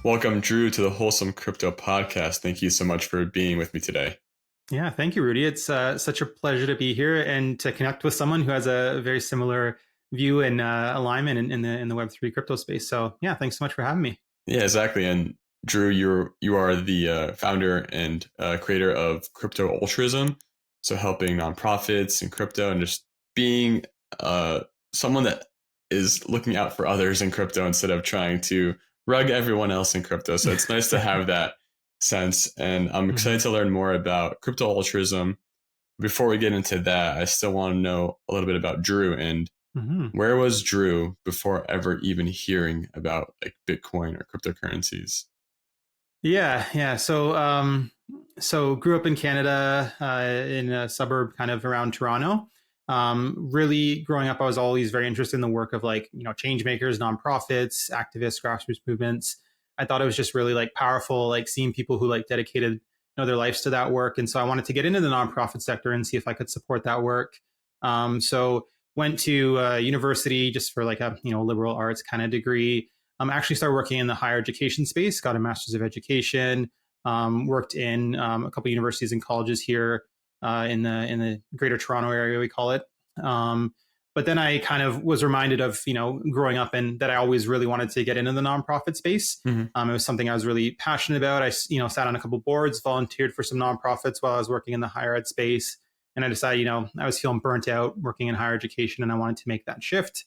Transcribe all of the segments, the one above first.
Welcome, Drew, to the Wholesome Crypto Podcast. Thank you so much for being with me today. Yeah, thank you, Rudy. It's such a pleasure to be here and to connect with someone who has a very similar view and alignment in the Web3 crypto space. So yeah, thanks so much for having me. Yeah, exactly. And Drew, you are the founder and creator of Crypto Altruism, so helping nonprofits and crypto, and just being uh, someone that is looking out for others in crypto instead of trying to rug everyone else in crypto. So it's nice to have that sense, and I'm excited hmm to learn more about Crypto Altruism. Before we get into that, I still want to know a little bit about Drew and hmm where was Drew before ever even hearing about like Bitcoin or cryptocurrencies? Yeah. So grew up in Canada, in a suburb kind of around Toronto. Really growing up, I was always very interested in the work of change makers, nonprofits, activists, grassroots movements. I thought it was just really like powerful, like seeing people who like dedicated their lives to that work. And so I wanted to get into the nonprofit sector and see if I could support that work. So went to university just for like a liberal arts kind of degree. Actually started working in the higher education space, got a master's of education, worked in a couple of universities and colleges here in the Greater Toronto area, we call it. But then I kind of was reminded of growing up and that I always really wanted to get into the nonprofit space. Mm-hmm. It was something I was really passionate about. I sat on a couple of boards, volunteered for some nonprofits while I was working in the higher ed space, and I decided I was feeling burnt out working in higher education, and I wanted to make that shift.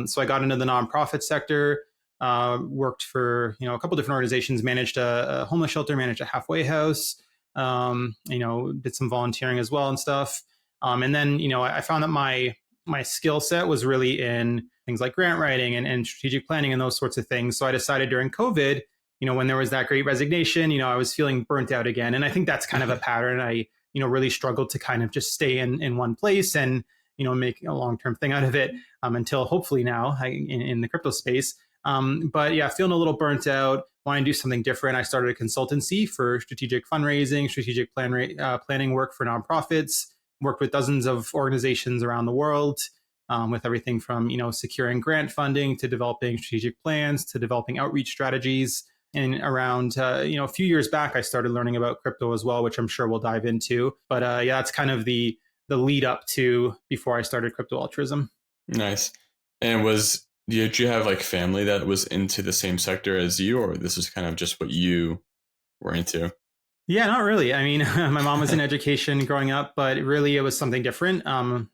So I got into the nonprofit sector. Worked for a couple different organizations, managed a homeless shelter, managed a halfway house, did some volunteering as well and stuff. And then I found that my skill set was really in things like grant writing and strategic planning and those sorts of things. So I decided during COVID, when there was that great resignation, I was feeling burnt out again. And I think that's kind of a pattern. I really struggled to kind of just stay in one place and make a long term thing out of it until hopefully now in the crypto space. But yeah, feeling a little burnt out, wanting to do something different. I started a consultancy for strategic fundraising, strategic planning work for nonprofits. Worked with dozens of organizations around the world, with everything from securing grant funding to developing strategic plans to developing outreach strategies. And around a few years back, I started learning about crypto as well, which I'm sure we'll dive into. But yeah, that's kind of the lead up to before I started Crypto Altruism. Nice. And did you have like family that was into the same sector as you, or this is kind of just what you were into? Yeah, not really. I mean, my mom was in education growing up, but really it was something different. It's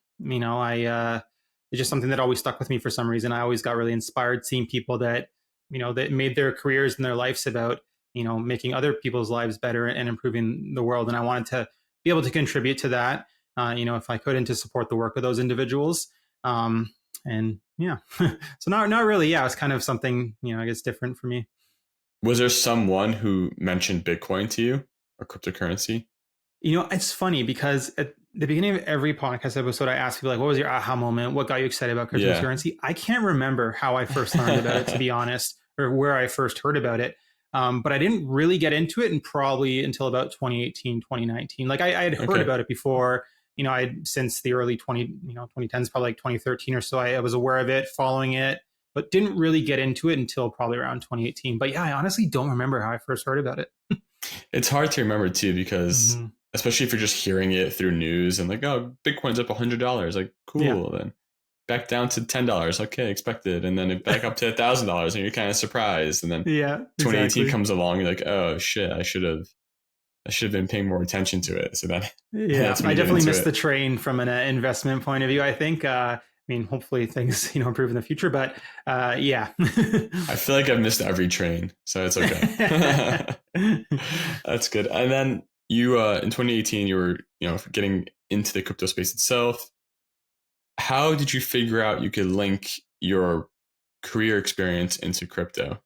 just something that always stuck with me for some reason. I always got really inspired seeing people that, that made their careers and their lives about, making other people's lives better and improving the world. And I wanted to be able to contribute to that, if I could, and to support the work of those individuals. And yeah, so not really. Yeah, it's kind of something, I guess different for me. Was there someone who mentioned Bitcoin to you or cryptocurrency? It's funny because at the beginning of every podcast episode, I ask people like, "What was your aha moment? What got you excited about Yeah. cryptocurrency?" I can't remember how I first learned about it, to be honest, or where I first heard about it. But I didn't really get into it, and probably until about 2018, 2019. Like I had heard Okay. about it before. I since the early 2010s, probably like 2013 or so. I was aware of it, following it, but didn't really get into it until probably around 2018. But yeah, I honestly don't remember how I first heard about it. It's hard to remember too because hmm especially if you're just hearing it through news and like, oh, Bitcoin's up $100, like Yeah. cool. Then back down to $10, okay, expected, and then it back up to $1,000, and you're kind of surprised. And then Yeah, 2018 exactly. comes along, you're like, oh shit, I should have been paying more attention to it. So that Yeah, that's when I you get definitely into missed the it. train from an investment point of view. I think. I mean, hopefully things improve in the future, but yeah. I feel like I've missed every train, so it's okay. That's good. And then you in 2018 you were getting into the crypto space itself. How did you figure out you could link your career experience into crypto?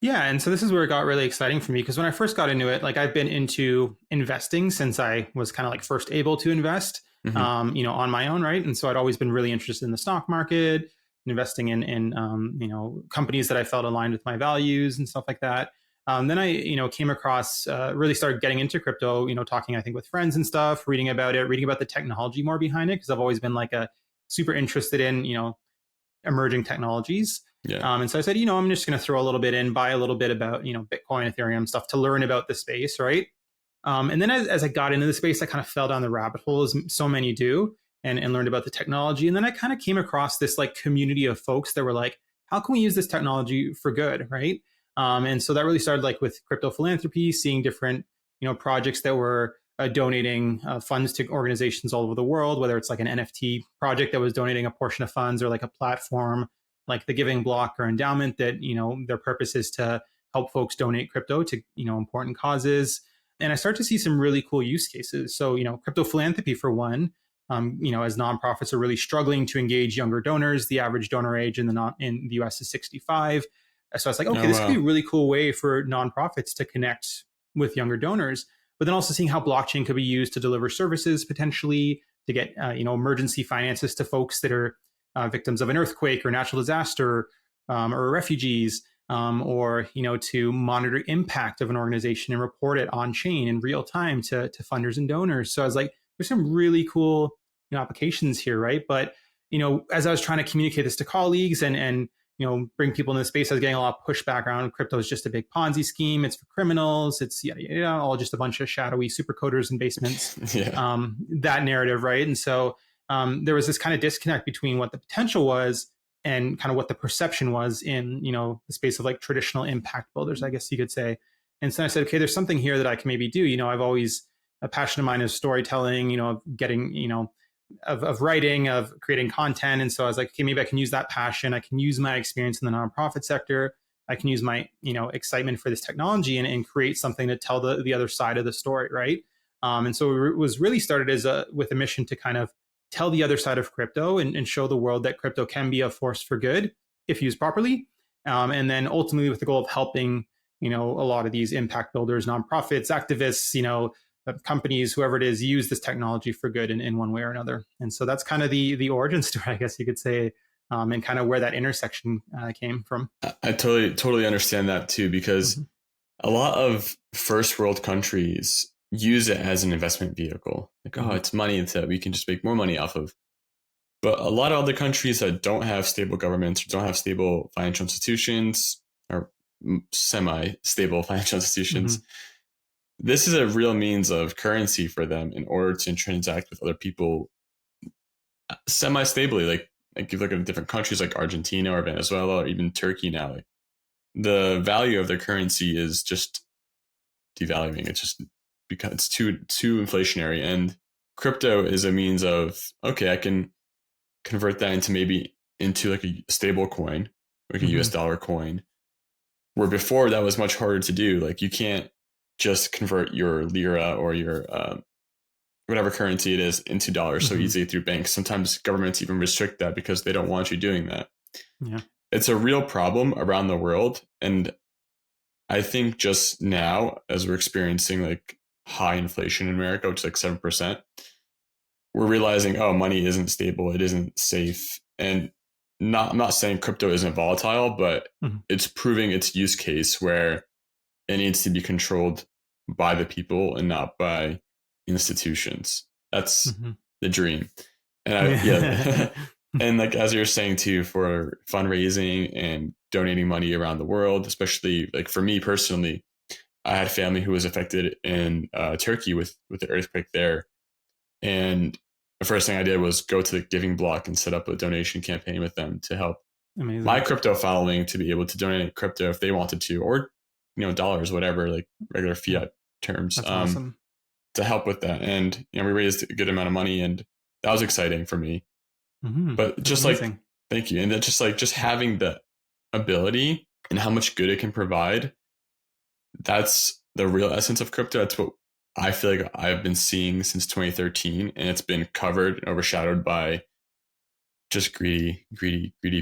Yeah, and so this is where it got really exciting for me because when I first got into it, like I've been into investing since I was kind of like first able to invest, Hmm. on my own, right? And so I'd always been really interested in the stock market, investing in companies that I felt aligned with my values and stuff like that. Then I came across really started getting into crypto, talking I think with friends and stuff, reading about it, reading about the technology more behind it because I've always been like a super interested in emerging technologies. Yeah. And so I said, I'm just going to throw a little bit in, buy a little bit about, Bitcoin, Ethereum stuff to learn about the space, right? And then as I got into the space, I kind of fell down the rabbit hole, as so many do, and learned about the technology. And then I kind of came across this like community of folks that were like, how can we use this technology for good, right? And so that really started like with crypto philanthropy, seeing different, projects that were donating funds to organizations all over the world, whether it's like an NFT project that was donating a portion of funds, or like a platform like the Giving Block or endowment that, their purpose is to help folks donate crypto to, important causes. And I start to see some really cool use cases. So, crypto philanthropy for one, as nonprofits are really struggling to engage younger donors. The average donor age in the US is 65. So I was like, okay, Oh, this could be a wow. really cool way for nonprofits to connect with younger donors. But then also seeing how blockchain could be used to deliver services, potentially to get emergency finances to folks that are victims of an earthquake or natural disaster, or refugees, or to monitor impact of an organization and report it on chain in real time to funders and donors. So I was like, there's some really cool applications here, right? But as I was trying to communicate this to colleagues and bring people in the space, I was getting a lot of pushback around crypto is just a big Ponzi scheme. It's for criminals. It's all just a bunch of shadowy supercoders in basements. Yeah. That narrative, right? And so there was this kind of disconnect between what the potential was and kind of what the perception was in the space of like traditional impact builders, I guess you could say. And so I said, okay, there's something here that I can maybe do. I've always a passion of mine is storytelling. Of getting of writing, of creating content. And so I was like, okay, maybe I can use that passion. I can use my experience in the nonprofit sector. I can use my excitement for this technology and create something to tell the other side of the story, right? And so it was really started with a mission to kind of tell the other side of crypto and show the world that crypto can be a force for good if used properly. And then ultimately with the goal of helping, a lot of these impact builders, nonprofits, activists, companies, whoever it is, use this technology for good in one way or another. And so that's kind of the origin story, I guess you could say, and kind of where that intersection came from. I totally understand that too, because Mm-hmm. a lot of first world countries use it as an investment vehicle. Like, oh, Mm-hmm. it's money that we can just make more money off of. But a lot of other countries that don't have stable governments or don't have stable financial institutions or semi-stable financial Mm-hmm. institutions, this is a real means of currency for them in order to transact with other people semi-stably. Like you look at different countries like Argentina or Venezuela or even Turkey now, like the value of their currency is just devaluing. It's just because it's too inflationary. And crypto is a means of, okay, I can convert that into like a stable coin, like a US Mm-hmm. dollar coin, where before that was much harder to do. Like you can't just convert your lira or your whatever currency it is into dollars so Mm-hmm. easily through banks. Sometimes governments even restrict that because they don't want you doing that. Yeah. It's a real problem around the world. And I think just now, as we're experiencing like high inflation in America, which is like 7%, we're realizing, oh, money isn't stable, it isn't safe. And I'm not saying crypto isn't volatile, but Mm-hmm. it's proving its use case where it needs to be controlled by the people and not by institutions. That's Mm-hmm. the dream. And Yeah. yeah. And like as you're saying too, for fundraising and donating money around the world, especially like for me personally, I had family who was affected in Turkey with the earthquake there, and the first thing I did was go to the Giving Block and set up a donation campaign with them to help my Amazing. crypto following to be able to donate crypto if they wanted to, or dollars, whatever, like regular Yeah. fiat terms, That's awesome. to help with that. And we raised a good amount of money, and that was exciting for me. Mm-hmm. But That's just like, amazing. thank you, and then just having the ability and how much good it can provide, that's the real essence of crypto. That's what I feel like I've been seeing since 2013, and it's been covered and overshadowed by just greedy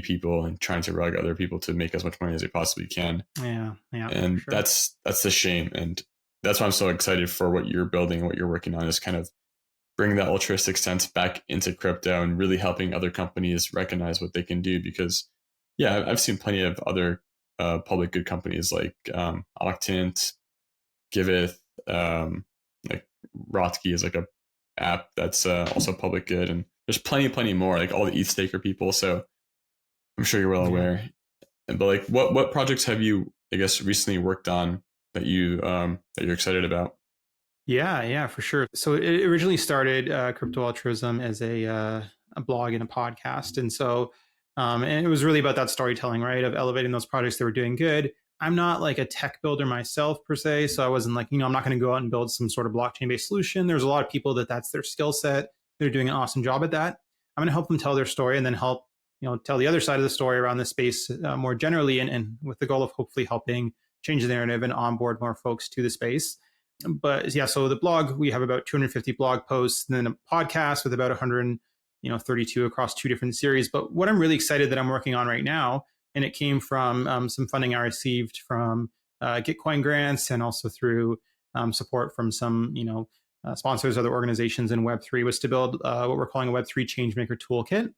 people and trying to rug other people to make as much money as they possibly can. Yeah. Yeah, for And sure. that's the shame. And that's why I'm so excited for what you're building and what you're working on, is kind of bringing that altruistic sense back into crypto and really helping other companies recognize what they can do. Because yeah, I've seen plenty of other public good companies like Octant, Giveth, like Rothke is like a app that's also public good, and there's plenty more, like all the ETH staker people. So I'm sure you're well Yeah. aware. But like, what projects have you, I guess, recently worked on that that you're excited about? Yeah, for sure. So it originally started Crypto Altruism as a blog and a podcast, and and it was really about that storytelling, right, of elevating those projects that were doing good. I'm not like a tech builder myself per se, so I wasn't like, I'm not going to go out and build some sort of blockchain based solution. There's a lot of people that's their skill set. They're doing an awesome job at that. I'm going to help them tell their story and then help tell the other side of the story around the space more generally, and with the goal of hopefully helping change the narrative and onboard more folks to the space. But yeah, so the blog, we have about 250 blog posts, and then a podcast with about 132 across two different series. But what I'm really excited that I'm working on right now, and it came from some funding I received from Gitcoin grants and also through support from some sponsors, other organizations in Web3, was to build what we're calling a Web3 changemaker toolkit.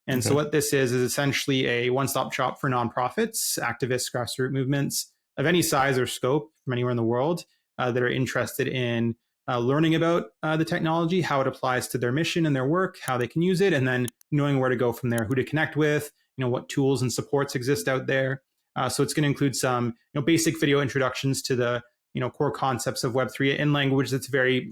And so Okay. what this is essentially a one-stop shop for nonprofits, activists, grassroots movements of any size or scope from anywhere in the world that are interested in learning about the technology, how it applies to their mission and their work, how they can use it, and then knowing where to go from there, who to connect with, what tools and supports exist out there. So it's going to include some basic video introductions to the core concepts of Web3 in language that's very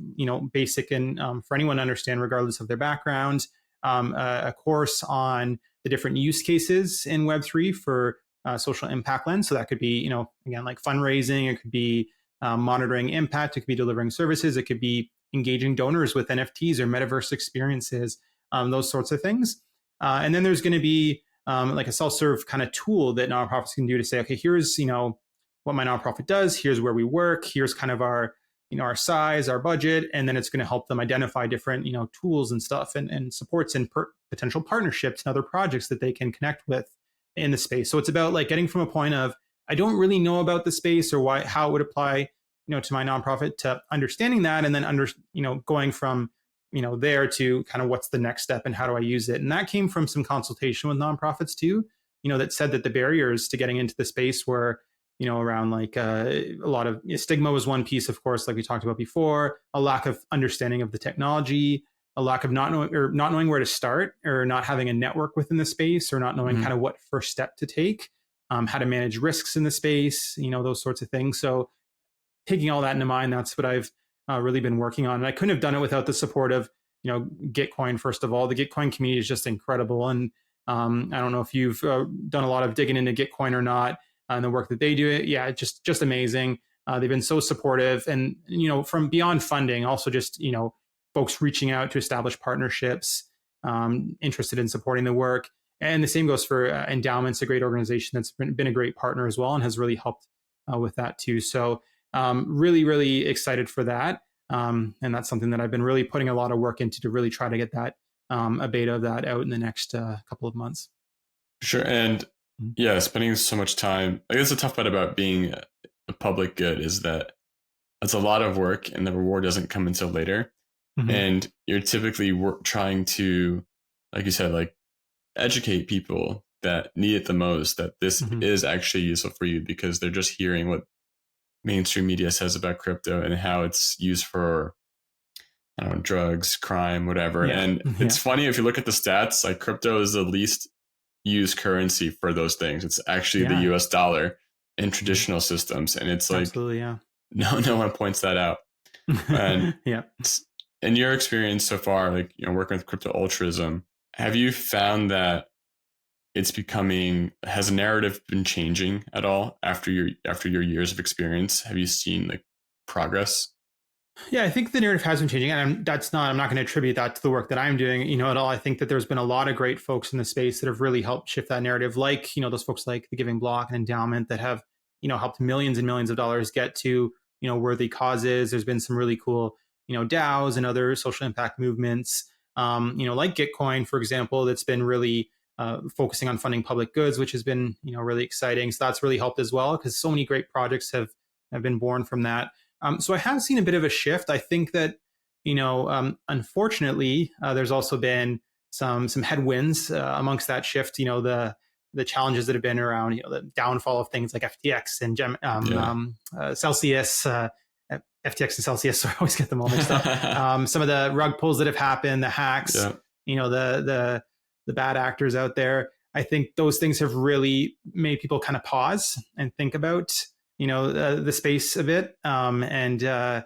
basic and for anyone to understand regardless of their background. A course on the different use cases in Web3 for social impact lens. So that could be, again, like fundraising, it could be monitoring impact, it could be delivering services, it could be engaging donors with NFTs or metaverse experiences, those sorts of things. And then there's going to be like a self-serve kind of tool that nonprofits can do to say, okay, here's, what my nonprofit does, here's where we work, here's kind of our our size, our budget, and then it's going to help them identify different tools and stuff and supports and potential partnerships and other projects that they can connect with in the space. So it's about like getting from a point of I don't really know about the space or how it would apply to my nonprofit, to understanding that, and then going from there to kind of what's the next step and how do I use it. And that came from some consultation with nonprofits too, that said that the barriers to getting into the space were around like a lot of stigma was one piece, of course, like we talked about before, a lack of understanding of the technology, a lack of not knowing where to start, or not having a network within the space, or not knowing kind of what first step to take, how to manage risks in the space, those sorts of things. So taking all that into mind, that's what I've really been working on. And I couldn't have done it without the support of, Gitcoin. First of all, the Gitcoin community is just incredible. And I don't know if you've done a lot of digging into Gitcoin or not, and the work that they do. Yeah, just amazing. They've been so supportive, and from beyond funding, also just folks reaching out to establish partnerships, interested in supporting the work. And the same goes for Endowment's a great organization that's been a great partner as well and has really helped with that too. So really excited for that. And that's something that I've been really putting a lot of work into to really try to get that a beta of that out in the next couple of months. Sure. And yeah, spending so much time, I guess the tough part about being a public good is that it's a lot of work and the reward doesn't come until later. Mm-hmm. And you're typically trying to, like you said, like educate people that need it the most, that this is actually useful for you, because they're just hearing what mainstream media says about crypto and how it's used for, I don't know, drugs, crime, whatever. Yeah. And it's funny, if you look at the stats, like crypto is the least used currency for those things. It's actually the US dollar in traditional systems. And it's like, absolutely, yeah. No one points that out. And yeah. in your experience so far, like, working with Crypto Altruism, have you found that has a narrative been changing at all after your years of experience? Have you seen like progress? Yeah, I think the narrative has been changing, and I'm not going to attribute that to the work that I'm doing, at all. I think that there's been a lot of great folks in the space that have really helped shift that narrative, like, those folks like the Giving Block and Endowment that have, helped millions and millions of dollars get to, worthy causes. There's been some really cool, DAOs and other social impact movements, like Gitcoin, for example, that's been really focusing on funding public goods, which has been, really exciting. So that's really helped as well, because so many great projects have been born from that. So I have seen a bit of a shift. I think that, unfortunately, there's also been some headwinds amongst that shift. The challenges that have been around, the downfall of things like FTX and Celsius. FTX and Celsius, so I always get them all mixed up. Some of the rug pulls that have happened, the hacks, the bad actors out there. I think those things have really made people kind of pause and think about, the space a bit. I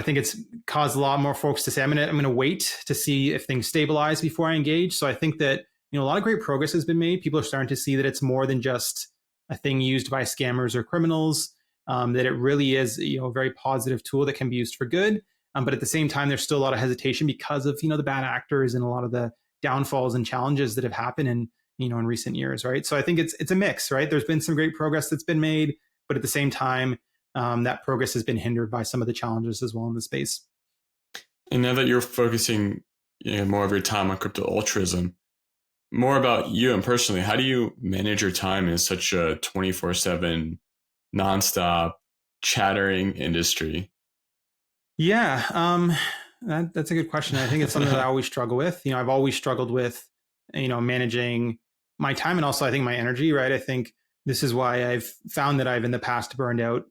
think it's caused a lot more folks to say, I'm gonna wait to see if things stabilize before I engage. So I think that a lot of great progress has been made. People are starting to see that it's more than just a thing used by scammers or criminals. That it really is a very positive tool that can be used for good. But at the same time, there's still a lot of hesitation because of the bad actors and a lot of the downfalls and challenges that have happened in recent years, right? So I think it's a mix, right? There's been some great progress that's been made, but at the same time, that progress has been hindered by some of the challenges as well in the space. And now that you're focusing more of your time on crypto altruism, more about you and personally, how do you manage your time in such a 24/7 nonstop chattering industry? Yeah, that's a good question. I think it's something that I always struggle with. I've always struggled with, managing my time and also I think my energy. Right. I think this is why I've found that I've in the past burned out.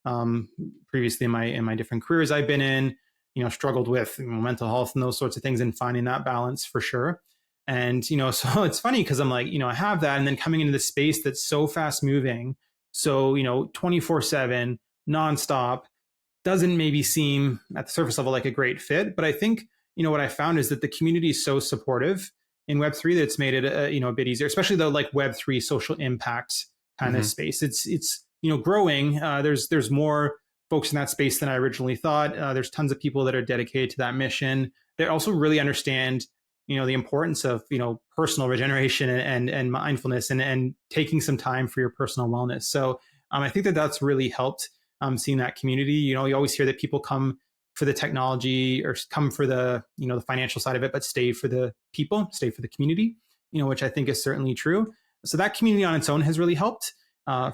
Um, Previously in my different careers I've been in. Struggled with mental health and those sorts of things and finding that balance for sure. And so it's funny because I'm like, I have that, and then coming into the space that's so fast moving, so 24/7, nonstop doesn't maybe seem at the surface level like a great fit. But I think, what I found is that the community is so supportive in Web3 that it's made it, a bit easier, especially the like Web3 social impact kind of Mm-hmm. space. It's growing. There's more folks in that space than I originally thought. There's tons of people that are dedicated to that mission. They also really understand, the importance of, personal regeneration and mindfulness and taking some time for your personal wellness. So I think that that's really helped seeing that community. You always hear that people come for the technology or come for the the financial side of it, but stay for the people, stay for the community. Which I think is certainly true. So that community on its own has really helped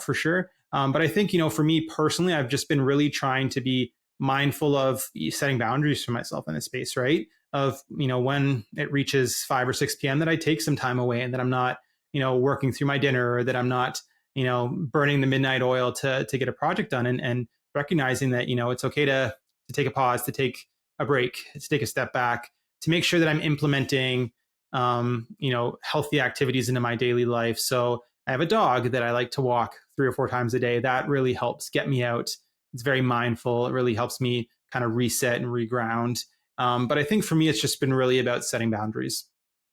for sure. But I think for me personally, I've just been really trying to be mindful of setting boundaries for myself in this space, right? Of when it reaches 5 or 6 p.m. that I take some time away and that I'm not working through my dinner, or that I'm not burning the midnight oil to get a project done, and recognizing that it's okay to take a pause, to take a break, to take a step back, to make sure that I'm implementing healthy activities into my daily life. So I have a dog that I like to walk 3 or 4 times a day. That really helps get me out. It's very mindful. It really helps me kind of reset and reground. But I think for me, it's just been really about setting boundaries.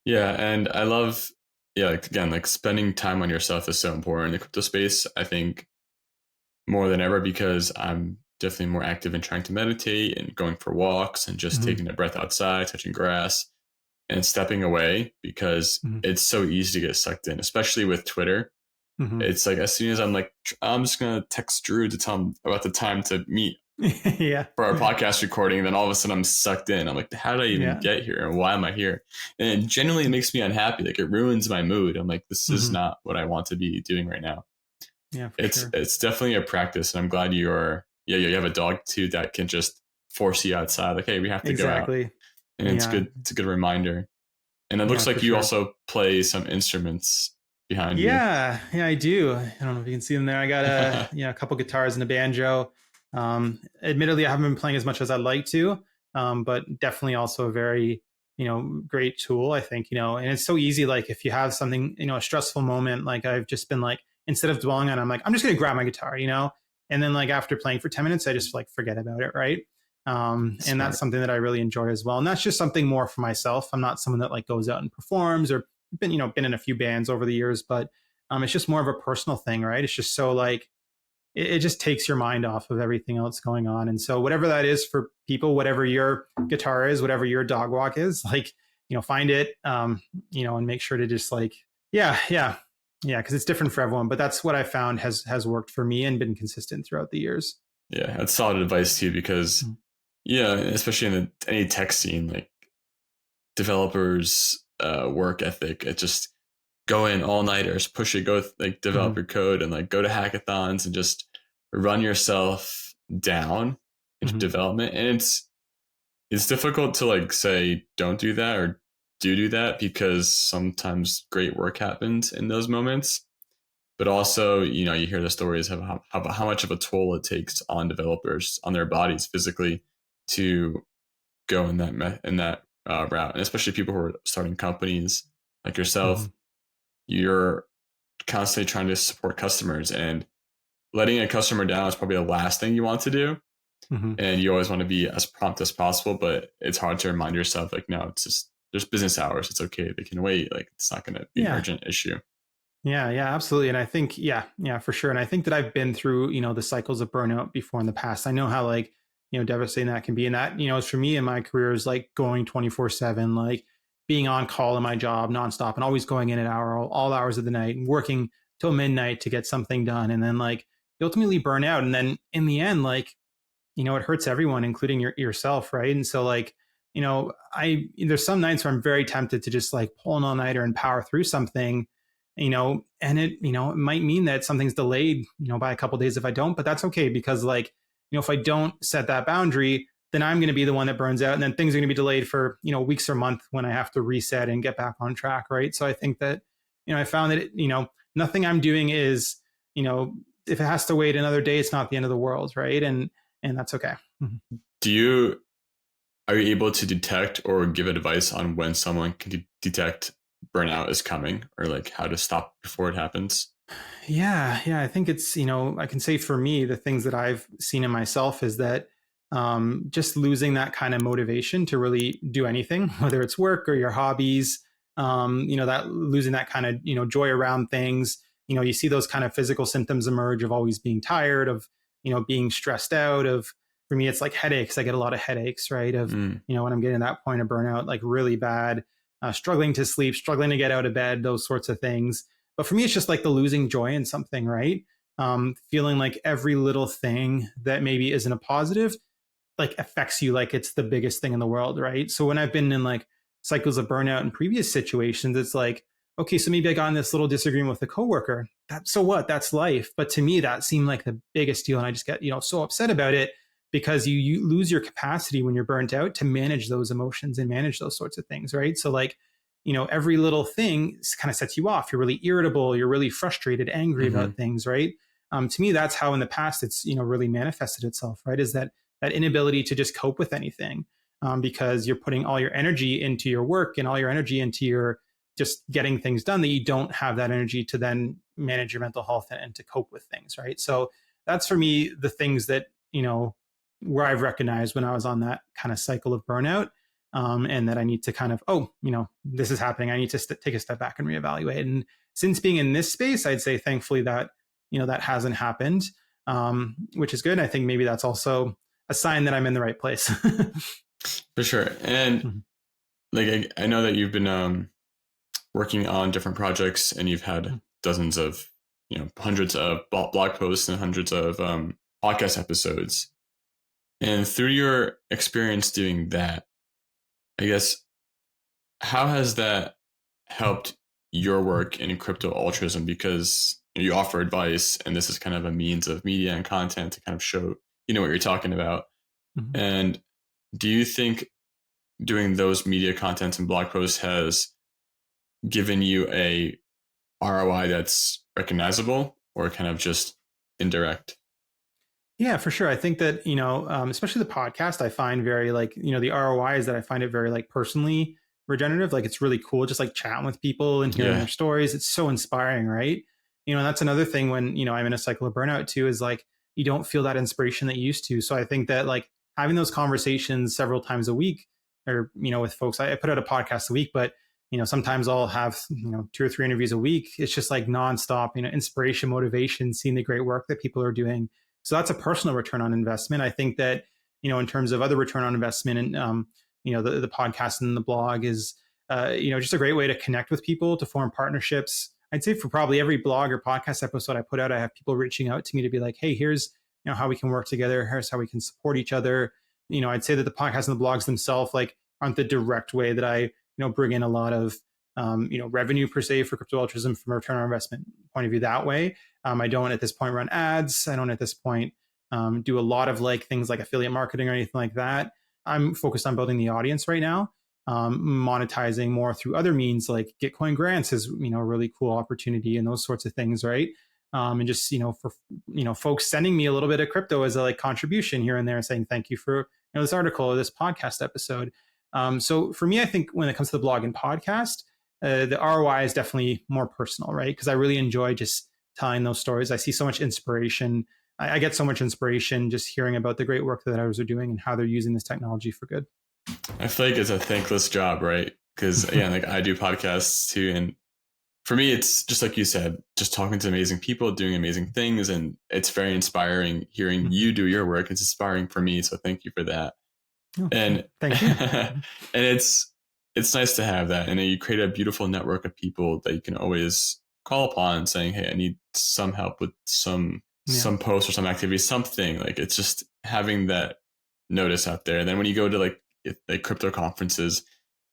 Yeah, and I love, yeah, like, again, like spending time on yourself is so important in the crypto space. I think more than ever because I'm definitely more active in trying to meditate and going for walks and just Mm-hmm. taking a breath outside, touching grass and stepping away because Mm-hmm. it's so easy to get sucked in, especially with Twitter. Mm-hmm. It's like as soon as I'm like, I'm just gonna text Drew to tell him about the time to meet Yeah. for our podcast recording, and then all of a sudden I'm sucked in. I'm like, how did I even Yeah. get here, and why am I here? And generally, it makes me unhappy. Like it ruins my mood. I'm like, this is Mm-hmm. not what I want to be doing right now. Yeah, for It's sure. it's definitely a practice, and I'm glad you're. Yeah, you have a dog too that can just force you outside. Like, hey, we have to go out, Exactly. and it's Yeah. good. It's a good reminder. And it Yeah, looks for like you sure. also play some instruments behind you. Yeah, I do. I don't know if you can see them there. I got a couple guitars and a banjo. Admittedly, I haven't been playing as much as I'd like to, but definitely also a very great tool. I think and it's so easy. Like if you have something a stressful moment, like I've just been like instead of dwelling on, it, I'm like I'm just gonna grab my guitar, and then like after playing for 10 minutes, I just like forget about it, right? And that's Smart. something that I really enjoy as well. And that's just something more for myself. I'm not someone that like goes out and performs or been in a few bands over the years, but it's just more of a personal thing, right? It's just so like it just takes your mind off of everything else going on. And so whatever that is for people, whatever your guitar is, whatever your dog walk is, like find it, and make sure to just like yeah, because it's different for everyone. But that's what I found has worked for me and been consistent throughout the years. Yeah, that's solid advice too because yeah, especially in any tech scene, like developers' work ethic, it just go in all nighters, push it, go like develop Mm-hmm. your code and like go to hackathons and just run yourself down into Mm-hmm. development. And it's difficult to like say don't do that or do that because sometimes great work happens in those moments. But also, you hear the stories of how much of a toll it takes on developers on their bodies physically to go in that route, and especially people who are starting companies like Mm-hmm. yourself. you're constantly trying to support customers, and letting a customer down is probably the last thing you want to do. Hmm. And you always want to be as prompt as possible, but it's hard to remind yourself like, no, it's just, there's business hours. It's okay. They can wait. Like, it's not going to be an Yeah. urgent issue. Yeah, absolutely. And I think, for sure. And I think that I've been through, the cycles of burnout before in the past. I know how like, devastating that can be. And that, for me in my career is like going 24/7, like being on call in my job nonstop and always going in at all hours of the night and working till midnight to get something done. And then like you ultimately burn out. And then in the end, like, it hurts everyone, including yourself. Right. And so like, there's some nights where I'm very tempted to just like pull an all nighter and power through something, and it might mean that something's delayed, by a couple of days if I don't, but that's okay because like, if I don't set that boundary, then I'm going to be the one that burns out and then things are going to be delayed for, weeks or months when I have to reset and get back on track. Right. So I think that, I found that, nothing I'm doing is, if it has to wait another day, it's not the end of the world. Right. And that's okay. Mm-hmm. Are you able to detect or give advice on when someone can detect burnout is coming, or like how to stop before it happens? Yeah. I think it's, I can say for me, the things that I've seen in myself is that just losing that kind of motivation to really do anything, whether it's work or your hobbies, that losing that kind of, joy around things, you see those kind of physical symptoms emerge of always being tired, of, being stressed out, of, for me, it's like headaches. I get a lot of headaches, right? Of, Mm. when I'm getting that point of burnout, like really bad, struggling to sleep, struggling to get out of bed, those sorts of things. But for me, it's just like the losing joy in something, right? Feeling like every little thing that maybe isn't a positive, like affects you like it's the biggest thing in the world, right? So when I've been in like cycles of burnout in previous situations, it's like, okay, so maybe I got in this little disagreement with a coworker. That so what? That's life. But to me, that seemed like the biggest deal, and I just get so upset about it because you lose your capacity when you're burnt out to manage those emotions and manage those sorts of things, right? So like, every little thing kind of sets you off. You're really irritable. You're really frustrated, angry Hmm. about things, right? To me, that's how in the past it's really manifested itself, right? Is that inability to just cope with anything, because you're putting all your energy into your work and all your energy into your just getting things done, that you don't have that energy to then manage your mental health and to cope with things, right? So that's for me the things that where I've recognized when I was on that kind of cycle of burnout, and that I need to kind of, this is happening. I need to take a step back and reevaluate. And since being in this space, I'd say thankfully that that hasn't happened, which is good. I think maybe that's also a sign that I'm in the right place. For sure. And Mhm. like, I know that you've been working on different projects, and you've had dozens of, hundreds of blog posts and hundreds of podcast episodes. And through your experience doing that, I guess, how has that helped your work in crypto altruism? Because you offer advice, and this is kind of a means of media and content to kind of show what you're talking about. Mhm. And do you think doing those media contents and blog posts has given you a ROI that's recognizable, or kind of just indirect? Yeah, for sure. I think that, especially the podcast, I find very like, the ROI is that I find it very like personally regenerative. Like it's really cool just like chatting with people and hearing Yeah. their stories. It's so inspiring, right? And that's another thing when, I'm in a cycle of burnout too, is like you don't feel that inspiration that you used to. So I think that like having those conversations several times a week or, with folks, I put out a podcast a week, but sometimes I'll have, 2 or 3 interviews a week. It's just like nonstop, inspiration, motivation, seeing the great work that people are doing. So that's a personal return on investment. I think that, in terms of other return on investment and, the podcast and the blog is, just a great way to connect with people, to form partnerships. I'd say for probably every blog or podcast episode I put out, I have people reaching out to me to be like, hey, here's, how we can work together. Here's how we can support each other. I'd say that the podcast and the blogs themselves, like, aren't the direct way that I, bring in a lot of, revenue per se for Crypto Altruism from a return on investment point of view that way. I don't at this point run ads. I don't at this point do a lot of like things like affiliate marketing or anything like that. I'm focused on building the audience right now, monetizing more through other means like Gitcoin grants is a really cool opportunity and those sorts of things, right? And just for folks sending me a little bit of crypto as a like contribution here and there, saying thank you for this article or this podcast episode. So for me, I think when it comes to the blog and podcast, the ROI is definitely more personal, right? Because I really enjoy just telling those stories. I see so much inspiration. I get so much inspiration just hearing about the great work that others are doing and how they're using this technology for good. I feel like it's a thankless job, right? Because again, like I do podcasts too, and for me, it's just like you said, just talking to amazing people, doing amazing things, and it's very inspiring hearing you do your work. It's inspiring for me, so thank you for that. Oh, And thank you. and it's nice to have that, and you create a beautiful network of people that you can always call upon, saying, "Hey, I need some help with Yeah. some post or some activity, something." Like it's just having that notice out there. And then when you go to like crypto conferences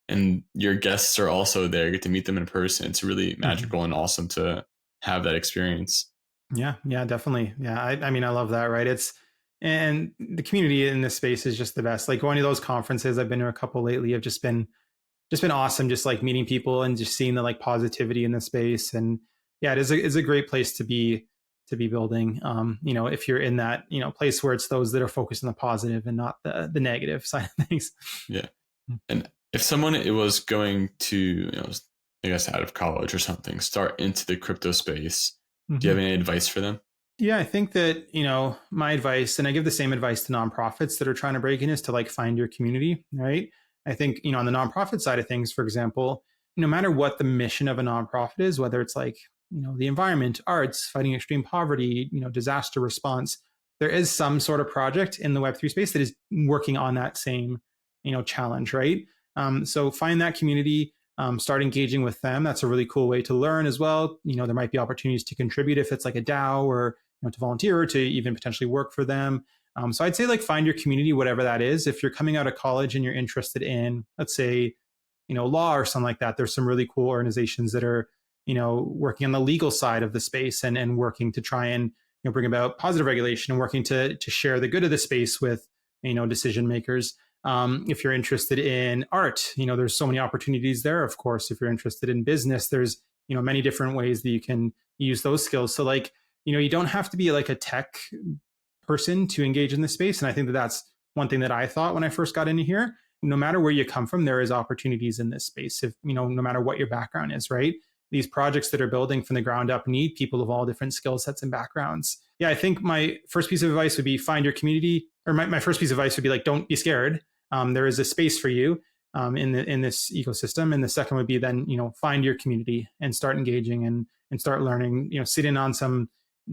and your guests are also there, you get to meet them in person. It's really magical and awesome to have that experience. Yeah, yeah, definitely. Yeah, I mean, I love that, right? And the community in this space is just the best. Like going to those conferences, I've been to a couple lately, have just been awesome. Just like meeting people and just seeing the like positivity in the space. And yeah, it's a great place to be building. If you're in that place where it's those that are focused on the positive and not the negative side of things. Yeah. And if someone it was going to, I guess out of college or something, start into the crypto space, do you Mm-hmm. have any advice for them? Yeah, I think that, my advice, and I give the same advice to nonprofits that are trying to break in, is to like find your community, right? I think, on the nonprofit side of things, for example, no matter what the mission of a nonprofit is, whether it's like, the environment, arts, fighting extreme poverty, disaster response, there is some sort of project in the Web3 space that is working on that same, challenge, right? So find that community, start engaging with them. That's a really cool way to learn as well. There might be opportunities to contribute if it's like a DAO or to volunteer or to even potentially work for them. So I'd say like find your community, whatever that is. If you're coming out of college and you're interested in, let's say, law or something like that, there's some really cool organizations that are, working on the legal side of the space and working to try and bring about positive regulation and working to share the good of the space with decision makers. If you're interested in art, there's so many opportunities there. Of course, if you're interested in business, there's many different ways that you can use those skills. So like you don't have to be like a tech person to engage in this space. And I think that that's one thing that I thought when I first got into here. No matter where you come from, there is opportunities in this space. If no matter what your background is, right? These projects that are building from the ground up need people of all different skill sets and backgrounds. Yeah, I think my first piece of advice would be find your community, or my first piece of advice would be like, don't be scared. There is a space for you in this ecosystem. And the second would be then, find your community and start engaging and start learning, sit in on some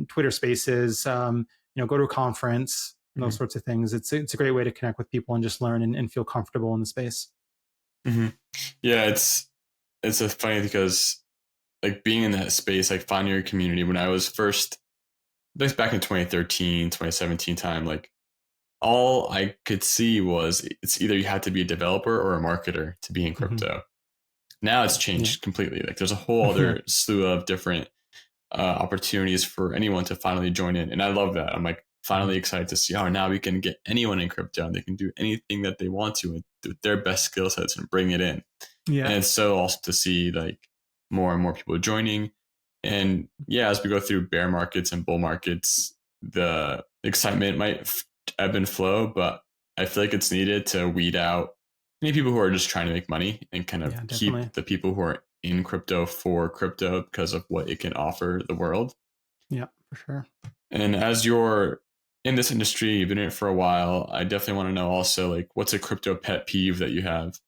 Twitter spaces, go to a conference, those sorts of things. It's a great way to connect with people and just learn and feel comfortable in the space. Mm-hmm. Yeah, it's a funny because like being in that space, like finding your community. When I was first, this back in 2013, 2017 time, like all I could see was it's either you had to be a developer or a marketer to be in Mm-hmm. crypto. Now it's Yeah. changed completely. Like there's a whole other slew of different opportunities for anyone to finally join in. And I love that. I'm like finally excited to see, oh, now we can get anyone in crypto and they can do anything that they want to with their best skill sets and bring it in. And Yeah. it's so awesome to see like more and more people joining. And yeah, as we go through bear markets and bull markets, the excitement might ebb and flow, but I feel like it's needed to weed out many people who are just trying to make money and kind of Yeah, keep definitely. the people who are in crypto for crypto because of what it can offer the world. Yeah, for sure. And as you're in this industry, you've been in it for a while, I definitely want to know also like what's a crypto pet peeve that you have?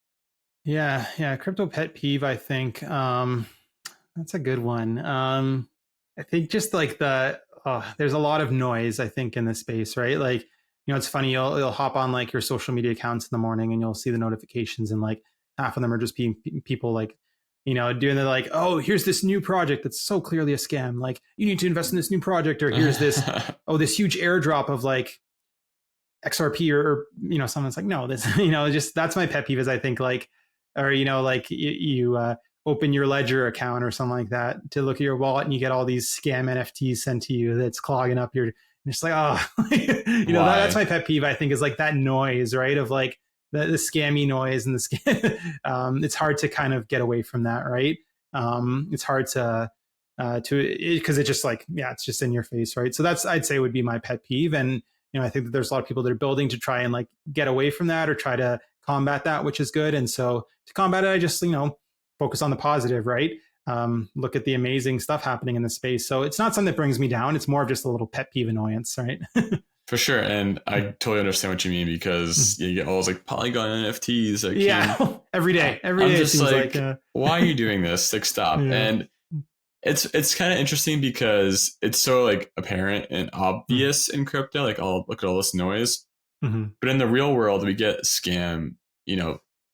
Yeah, yeah. Crypto pet peeve, I think. That's a good one. I think just like there's a lot of noise, I think, in this space, right? Like, it's funny, you'll hop on like your social media accounts in the morning and you'll see the notifications, and like half of them are just being people like, doing the like, oh, here's this new project that's so clearly a scam. Like, you need to invest in this new project, or here's this, oh, this huge airdrop of like XRP or someone's like, no, this, just that's my pet peeve is I think like, or, like you open your Ledger account or something like that to look at your wallet and you get all these scam NFTs sent to you that's clogging up your, and it's like, oh, that's Why? my pet peeve, I think, is like that noise, right? Of like the scammy noise and the scam. It's hard to kind of get away from that, right? It's hard because it's just like, yeah, it's just in your face, right? So that's, I'd say, would be my pet peeve. And I think that there's a lot of people that are building to try and like get away from that or try to combat that, which is good. And so to combat it, I just focus on the positive, right? Look at the amazing stuff happening in the space. So it's not something that brings me down. It's more of just a little pet peeve annoyance, right? For sure. And I totally understand what you mean, because you get all those like Polygon NFTs that came. Yeah, every day. Every I'm day it just seems like. like, why are you doing this? Like, stop. Yeah. And it's kind of interesting because it's so like apparent and obvious in crypto. Like, oh, look at all this noise. Mm-hmm. But in the real world, we get scam,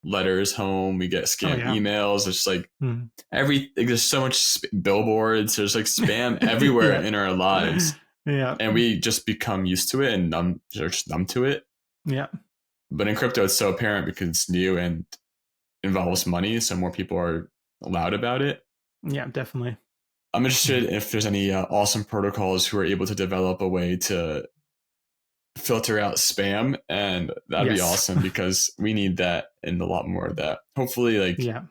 letters home. We get Oh scam yeah. emails. It's like Mm-hmm. like, there's so much billboards. There's like spam everywhere Yeah. in our lives, Yeah. and we just become used to it and just numb to it. Yeah. But in crypto, it's so apparent because it's new and involves money, so more people are loud about it. Yeah, definitely. I'm interested if there's any awesome protocols who are able to develop a way to filter out spam, and that'd be Yes. awesome because we need that and a lot more of that. Hopefully, like Yeah.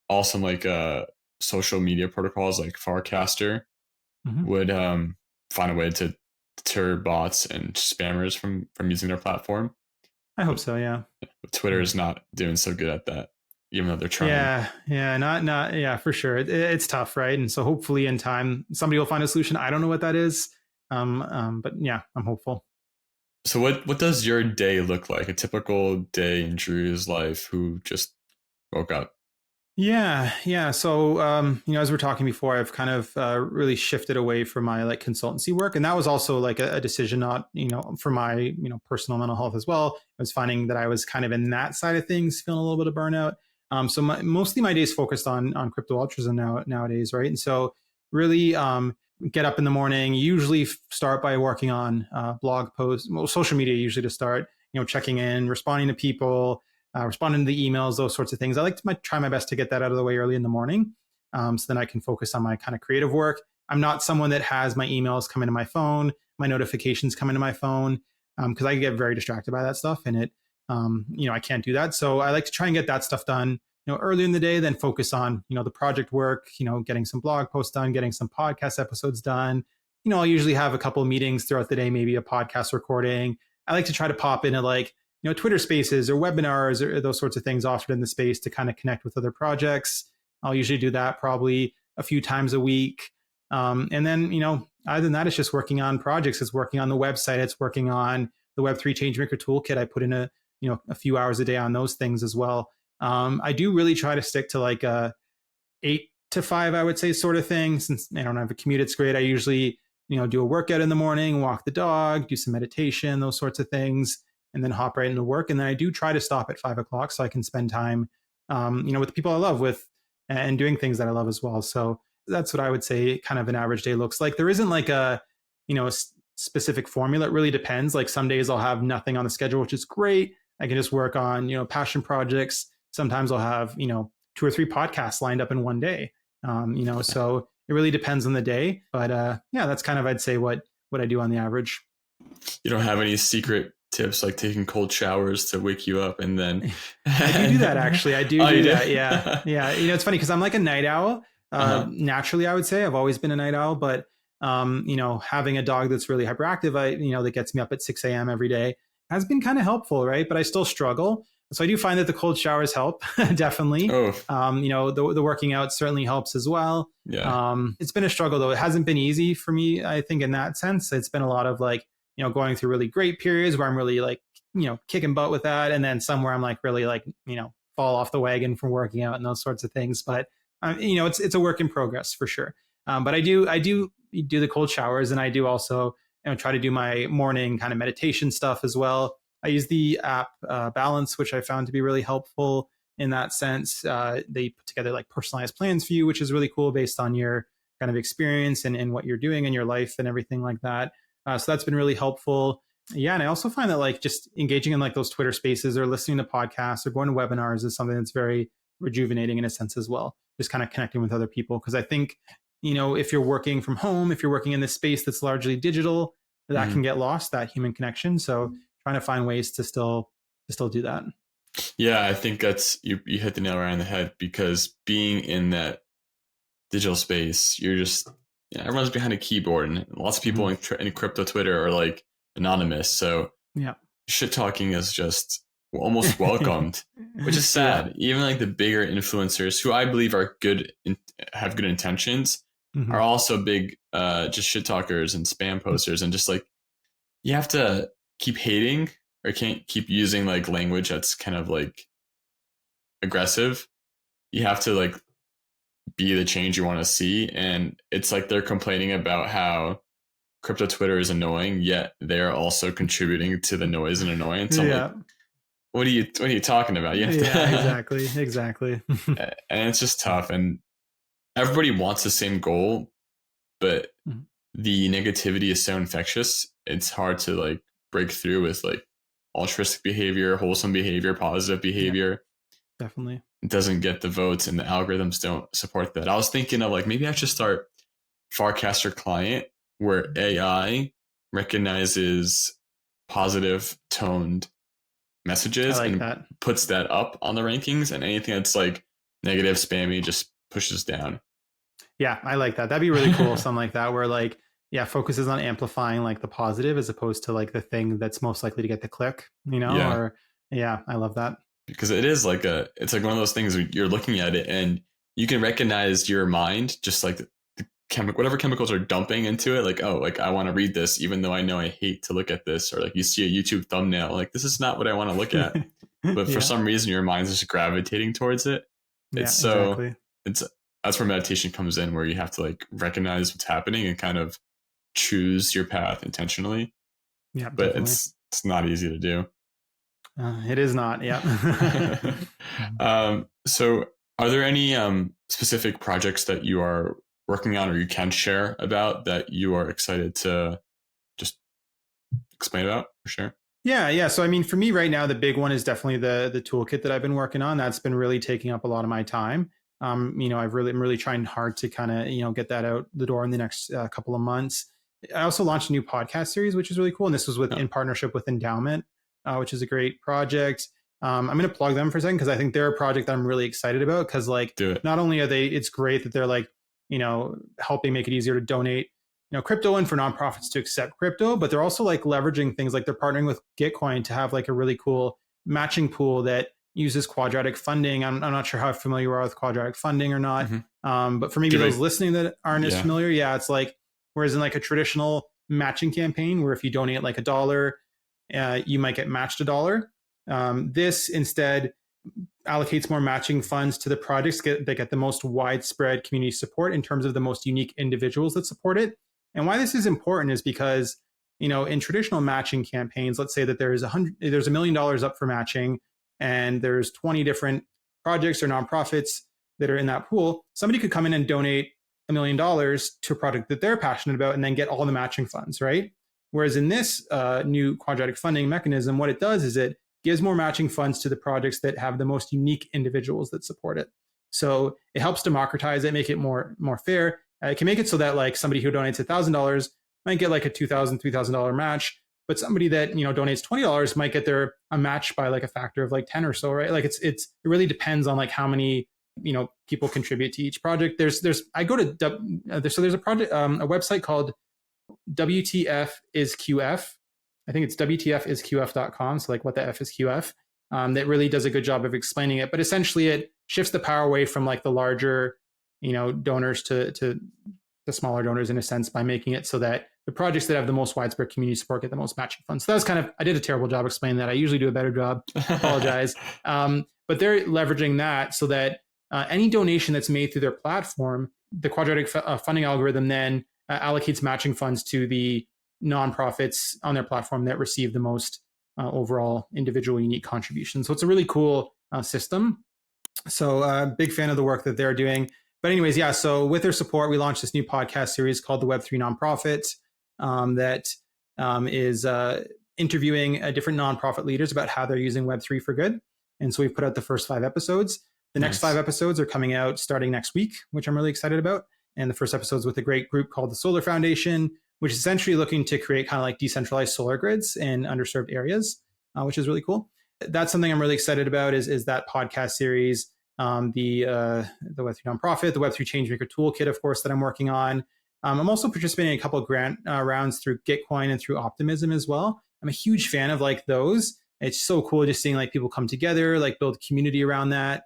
awesome like social media protocols like Farcaster Mm-hmm. would find a way to deter bots and spammers from using their platform. I hope so. Yeah. Twitter is not doing so good at that, even though they're trying. Yeah, yeah, not, yeah, for sure. It's tough, right? And so hopefully in time somebody will find a solution. I don't know what that is, but yeah, I'm hopeful. So what does your day look like? A typical day in Drew's life who just woke up? Yeah, yeah. So, as we're talking before, I've kind of really shifted away from my like consultancy work, and that was also like a decision, not for my personal mental health as well. I was finding that I was kind of in that side of things, feeling a little bit of burnout. So mostly my days focused on crypto altruism nowadays, right? And so really get up in the morning. Usually start by working on blog posts, well, social media usually to start. Checking in, responding to people, responding to the emails, those sorts of things. I like to try my best to get that out of the way early in the morning, so then I can focus on my kind of creative work. I'm not someone that has my emails come into my phone, my notifications come into my phone, because I get very distracted by that stuff, and I can't do that. So I like to try and get that stuff done, early in the day, then focus on, the project work, getting some blog posts done, getting some podcast episodes done. I'll usually have a couple of meetings throughout the day, maybe a podcast recording. I like to try to pop into like Twitter spaces or webinars or those sorts of things offered in the space to kind of connect with other projects. I'll usually do that probably a few times a week. And then, other than that, it's just working on projects. It's working on the website. It's working on the Web3 Changemaker Toolkit. I put in a few hours a day on those things as well. I do really try to stick to like a 8 to 5, I would say, sort of thing. Since I don't have a commute, it's great. I usually, do a workout in the morning, walk the dog, do some meditation, those sorts of things, and then hop right into work. And then I do try to stop at 5 o'clock so I can spend time, with the people I love with and doing things that I love as well. So that's what I would say kind of an average day looks like. There isn't like a specific formula. It really depends. Like some days I'll have nothing on the schedule, which is great. I can just work on, passion projects. Sometimes I'll have, 2 or 3 podcasts lined up in one day. So it really depends on the day. But yeah, that's kind of, I'd say, what I do on the average. You don't have any secret tips like taking cold showers to wake you up and then I do that actually. I do that. Yeah. Yeah. It's funny because I'm like a night owl. Naturally, I would say I've always been a night owl, but having a dog that's really hyperactive, that gets me up at 6 a.m. every day has been kind of helpful, right? But I still struggle. So I do find that the cold showers help definitely. Oh, The working out certainly helps as well. yeah. It's been a struggle though. It hasn't been easy for me, I think, in that sense. It's been a lot of like, going through really great periods where I'm really like, kicking butt with that. And then somewhere I'm like really like, fall off the wagon from working out and those sorts of things. But, it's a work in progress for sure. But I do do the cold showers, and I do also, try to do my morning kind of meditation stuff as well. I use the app Balance, which I found to be really helpful in that sense. They put together like personalized plans for you, which is really cool based on your kind of experience and what you're doing in your life and everything like that. So that's been really helpful. Yeah. And I also find that like just engaging in like those Twitter spaces or listening to podcasts or going to webinars is something that's very rejuvenating in a sense as well. Just kind of connecting with other people. Because I think, if you're working from home, if you're working in this space that's largely digital, that can get lost, that human connection. So trying to find ways to still do that. Yeah, I think that's you hit the nail right on the head, because being in that digital space, you're just everyone's behind a keyboard, and lots of people in crypto Twitter are like anonymous. So Yeah. shit talking is just almost welcomed, which is Yeah. sad. Even like the bigger influencers who I believe are have good intentions are Hmm. also big just shit talkers and spam posters, and just like you have to keep hating or can't keep using like language that's kind of like aggressive. You have to like be the change you want to see, and it's like they're complaining about how crypto Twitter is annoying, yet they're also contributing to the noise and annoyance. I'm like, Yeah. what are you talking about? You have Yeah, to exactly. Exactly. and it's just tough, and everybody wants the same goal, but Mhm. the negativity is so infectious. It's hard to like break through with like altruistic behavior, wholesome behavior, positive Yeah, behavior. definitely. It doesn't get the votes, and the algorithms don't support that. I was thinking of like maybe I should start Farcaster Client, where AI recognizes positive toned I messages like and that. puts that up on the rankings, and anything that's like negative, spammy, just pushes down. Yeah, I like that. That'd be really cool. Something like that, where like, yeah, focuses on amplifying like the positive as opposed to like the thing that's most likely to get the click, Yeah, or yeah, I love that. because it is like it's like one of those things where you're looking at it and you can recognize your mind, just like the whatever chemicals are dumping into it. Like, oh, like I want to read this, even though I know I hate to look at this, or like you see a YouTube thumbnail, like this is not what I want to look at, but for Yeah, some reason your mind's just gravitating towards it. It's yeah, so exactly. it's that's where meditation comes in, where you have to like recognize what's happening and kind of choose your path intentionally. Yeah, But definitely. it's not easy to do. It is not. Yeah. So, are there any specific projects that you are working on or you can share about that you are excited to just explain about for sure? Yeah, yeah. So I mean, for me right now, the big one is definitely the toolkit that I've been working on. That's been really taking up a lot of my time. I'm really trying hard to kind of get that out the door in the next couple of months. I also launched a new podcast series, which is really cool, and this was with No, in partnership with Endowment, which is a great project. I'm going to plug them for a second because I think they're a project that I'm really excited about. Because like, do it. not only are they, it's great that they're like helping make it easier to donate crypto and for nonprofits to accept crypto, but they're also like leveraging things like they're partnering with Gitcoin to have like a really cool matching pool that uses quadratic funding. I'm not sure how familiar you are with quadratic funding or not. Mm-hmm. But for maybe Give those it, listening that aren't as yeah. familiar, yeah, it's like, whereas in like a traditional matching campaign where if you donate like $1, you might get matched $1. This instead allocates more matching funds to the projects that get the most widespread community support in terms of the most unique individuals that support it. And why this is important is because, in traditional matching campaigns, let's say that there's $1 million up for matching, and there's 20 different projects or nonprofits that are in that pool. Somebody could come in and donate $1 million to a project that they're passionate about, and then get all the matching funds, right? Whereas in this new quadratic funding mechanism, what it does is it gives more matching funds to the projects that have the most unique individuals that support it. So it helps democratize it, make it more fair. It can make it so that like somebody who donates $1,000 might get like a $2,000, $3,000 match, but somebody that donates $20 might get a match by like a factor of like 10 or so, right? Like it really depends on like how many people contribute to each project. I go to so there's a project a website called WTF is QF. I think it's WTFisQF.com. So like what the F is QF. That really does a good job of explaining it. But essentially it shifts the power away from like the larger, donors to the smaller donors in a sense by making it so that the projects that have the most widespread community support get the most matching funds. So that was I did a terrible job explaining that. I usually do a better job. Apologize. But they're leveraging that so that any donation that's made through their platform, the quadratic funding algorithm then allocates matching funds to the nonprofits on their platform that receive the most overall individual unique contributions. So it's a really cool system. So big fan of the work that they're doing. But anyways, yeah. So with their support, we launched this new podcast series called the Web3 Nonprofit that is interviewing different nonprofit leaders about how they're using Web3 for good. And so we've put out the first 5 episodes. The next 5 episodes are coming out starting next week, which I'm really excited about. And the first episode is with a great group called the Solar Foundation, which is essentially looking to create kind of like decentralized solar grids in underserved areas, which is really cool. That's something I'm really excited about is that podcast series, the Web3 Nonprofit, the Web3 Changemaker Toolkit, of course, that I'm working on. I'm also participating in a couple of grant rounds through Gitcoin and through Optimism as well. I'm a huge fan of like those. it's so cool just seeing like people come together, like build community around that,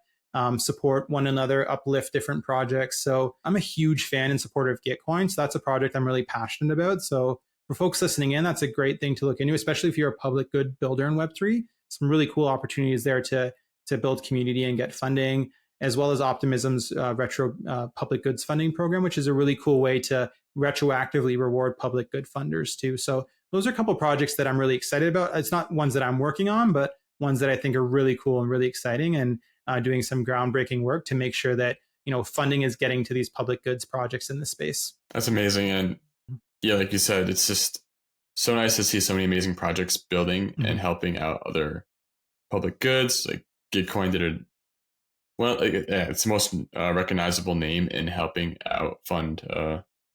support one another, uplift different projects. So I'm a huge fan and supporter of Gitcoin. So that's a project I'm really passionate about. So for folks listening in, that's a great thing to look into, especially if you're a public good builder in Web3. Some really cool opportunities there to build community and get funding, as well as Optimism's retro public goods funding program, which is a really cool way to retroactively reward public good funders too. So those are a couple of projects that I'm really excited about. It's not ones that I'm working on, but ones that I think are really cool and really exciting, and doing some groundbreaking work to make sure that funding is getting to these public goods projects in the space. That's amazing. And yeah, like you said, it's just so nice to see so many amazing projects building and helping out other public goods. Like Gitcoin did it well. It's the most recognizable name in helping out fund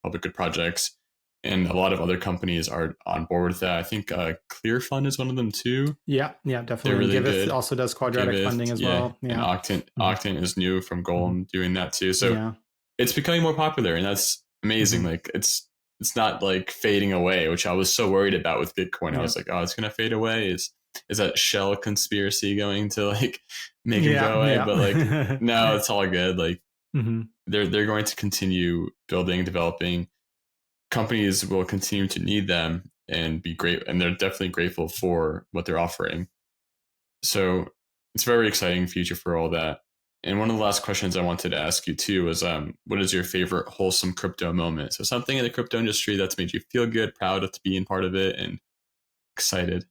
public good projects, and a lot of other companies are on board with that. I think ClearFund is one of them too. Yeah, definitely. They're really Giveth good. also does quadratic Giveth, funding as well. Yeah, and Octane is new from Golem doing that too. So it's becoming more popular, and that's amazing. Like it's not like fading away, which I was so worried about with Bitcoin. I was like, oh, it's gonna fade away. Is that shell conspiracy going to like make it go away? But like no, it's all good. Like they're going to continue building, developing. Companies will continue to need them and be great, and they're definitely grateful for what they're offering. So it's a very exciting future for all that. And one of the last questions I wanted to ask you too was, what is your favorite wholesome crypto moment? So something in the crypto industry that's made you feel good, proud to be in part of it, and excited.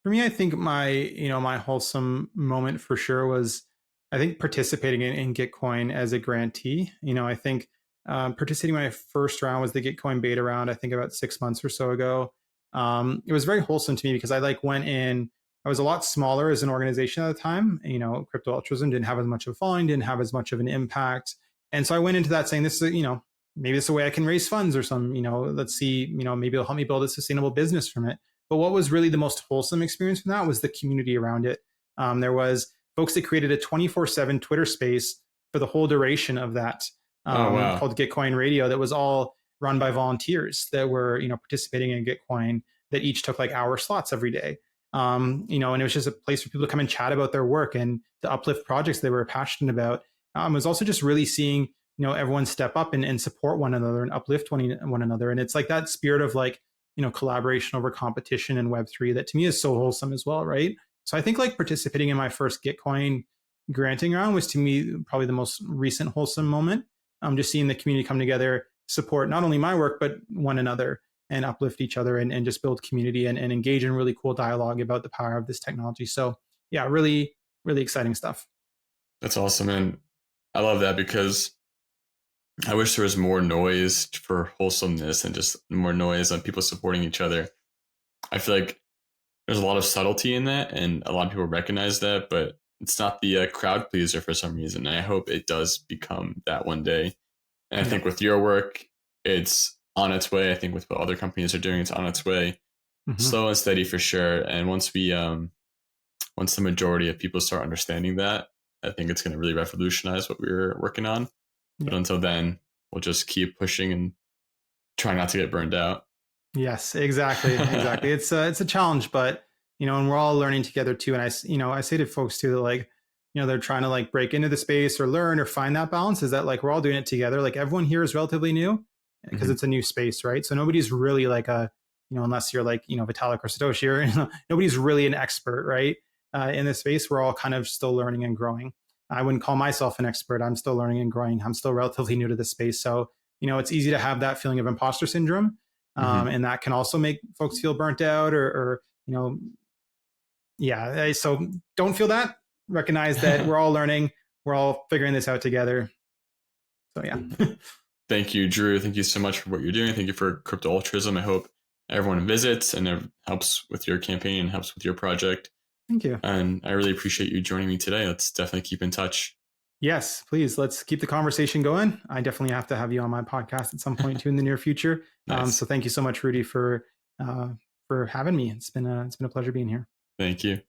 For me, I think my wholesome moment for sure was, I think, participating in Gitcoin as a grantee. I think participating in my first round was the Gitcoin beta round, I think about 6 months or so ago. It was very wholesome to me because I went in, I was a lot smaller as an organization at the time. Crypto Altruism didn't have as much of a following, didn't have as much of an impact. And so I went into that saying, this is, maybe this is a way I can raise funds or some, let's see, maybe it'll help me build a sustainable business from it. But what was really the most wholesome experience from that was the community around it. There was folks that created a 24/7 Twitter space for the whole duration of that, called Gitcoin Radio, that was all run by volunteers that were participating in Gitcoin, that each took like hour slots every day. And it was just a place for people to come and chat about their work and to uplift projects they were passionate about. It was also just really seeing everyone step up and support one another and uplift one another. And it's like that spirit of like collaboration over competition in Web3 that to me is so wholesome as well, right? So I think like participating in my first Gitcoin granting round was to me probably the most recent wholesome moment. Just seeing the community come together, support not only my work, but one another, and uplift each other, and just build community and engage in really cool dialogue about the power of this technology. So yeah, really, really exciting stuff. That's awesome. And I love that because I wish there was more noise for wholesomeness and just more noise on people supporting each other. I feel like there's a lot of subtlety in that, and a lot of people recognize that, but it's not the crowd pleaser for some reason. And I hope it does become that one day. And I think with your work, it's on its way. I think with what other companies are doing, it's on its way. Slow and steady for sure. And once the majority of people start understanding that, I think it's going to really revolutionize what we're working on. But until then, we'll just keep pushing and try not to get burned out. Yes, exactly. It's a challenge, but and we're all learning together too. And I say to folks too that like, they're trying to like break into the space or learn or find that balance, is that like we're all doing it together. Like everyone here is relatively new because it's a new space, right? So nobody's really like unless you're like Vitalik or Satoshi, or nobody's really an expert, right? In this space, we're all kind of still learning and growing. I wouldn't call myself an expert. I'm still learning and growing. I'm still relatively new to this space. So, it's easy to have that feeling of imposter syndrome. And that can also make folks feel burnt out or so don't feel that. Recognize that we're all learning. We're all figuring this out together. So, yeah. Thank you, Drew. Thank you so much for what you're doing. Thank you for Crypto Altruism. I hope everyone visits and it helps with your campaign and helps with your project. Thank you. And I really appreciate you joining me today. Let's definitely keep in touch. Yes, please. Let's keep the conversation going. I definitely have to have you on my podcast at some point too in the near future. Nice. So thank you so much, Rudy, for having me. It's been a pleasure being here. Thank you.